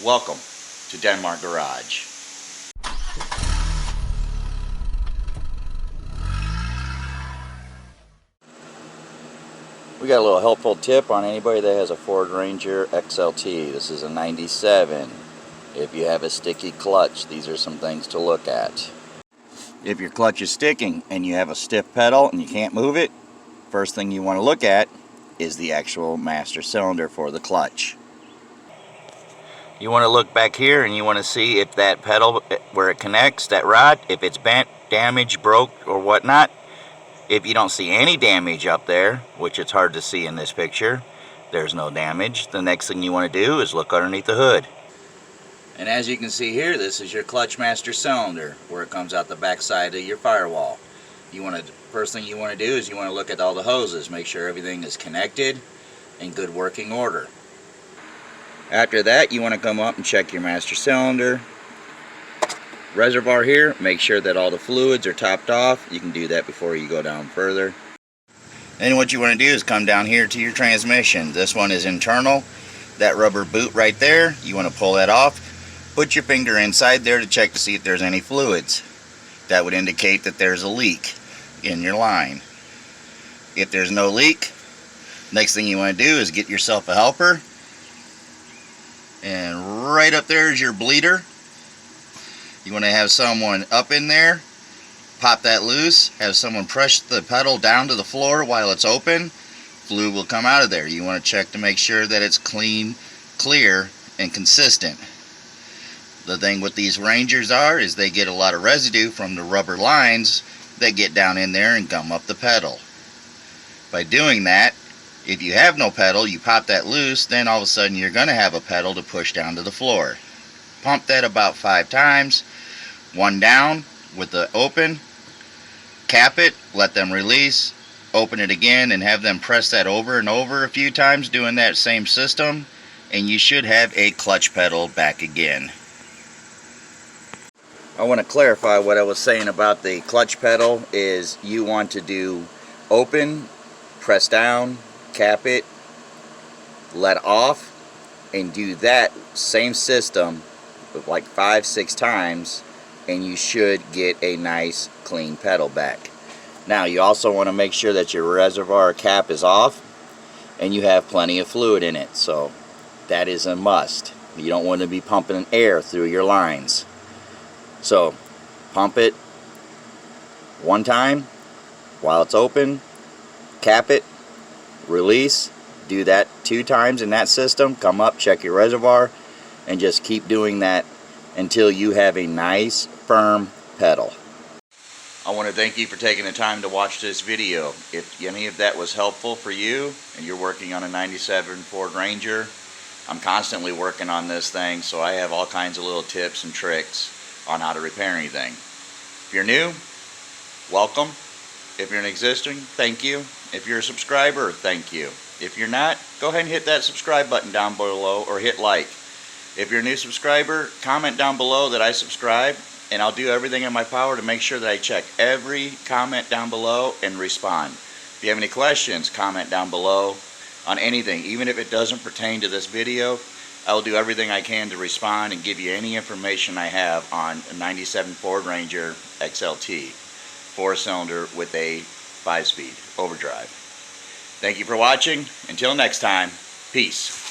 Welcome to Denmark Garage. We got a little helpful tip on anybody that has a Ford Ranger XLT. This is a 97. If you have a sticky clutch, these are some things to look at. If your clutch is sticking and you have a stiff pedal and you can't move it, first thing you want to look at is the actual master cylinder for the clutch. You want to look back here and you want to see if that pedal, where it connects, that rod, if it's bent, damaged, broke, or whatnot. If you don't see any damage up there, which it's hard to see in this picture, there's no damage. The next thing you want to do is look underneath the hood. And as you can see here, this is your clutch master cylinder, where it comes out the back side of your firewall. First thing you want to do is you want to look at all the hoses, make sure everything is connected in good working order. After that, you want to come up and check your master cylinder reservoir here. Make sure that all the fluids are topped off. You can do that before you go down further. Then what you want to do is come down here to your transmission. This one is internal. That rubber boot right there, you want to pull that off. Put your finger inside there to check to see if there's any fluids. That would indicate that there's a leak in your line. If there's no leak, next thing you want to do is get yourself a helper. And right up there is your bleeder. You want to have someone up in there, pop that loose, have someone press the pedal down to the floor while it's open. Fluid will come out of there. You want to check to make sure that it's clean, clear, and consistent. The thing with these Rangers is they get a lot of residue from the rubber lines that get down in there and gum up the pedal. By doing that, if you have no pedal, you pop that loose, then all of a sudden you're going to have a pedal to push down to the floor. Pump that about 5 times, one down with the open, cap it, let them release, open it again, and have them press that over and over a few times doing that same system, and you should have a clutch pedal back again. I want to clarify what I was saying about the clutch pedal is you want to do open, press down, cap it, let off, and do that same system like 5-6 times, and you should get a nice clean pedal back. Now you also want to make sure that your reservoir cap is off and you have plenty of fluid in it, so that is a must. You don't want to be pumping air through your lines. So pump it one time while it's open, cap it, release, do that 2 times in that system, come up, check your reservoir, and just keep doing that until you have a nice firm pedal. I want to thank you for taking the time to watch this video. If any of that was helpful for you and you're working on a 97 Ford Ranger, I'm constantly working on this thing, so I have all kinds of little tips and tricks on how to repair anything. If you're new, welcome. If you're an existing, thank you. If you're a subscriber, thank you. If you're not, go ahead and hit that subscribe button down below or hit like. If you're a new subscriber, comment down below that I subscribe, and I'll do everything in my power to make sure that I check every comment down below and respond. If you have any questions, comment down below on anything. Even if it doesn't pertain to this video, I will do everything I can to respond and give you any information I have on a 97 Ford Ranger XLT, 4-cylinder with a 5-speed overdrive. Thank you for watching. Until next time, peace.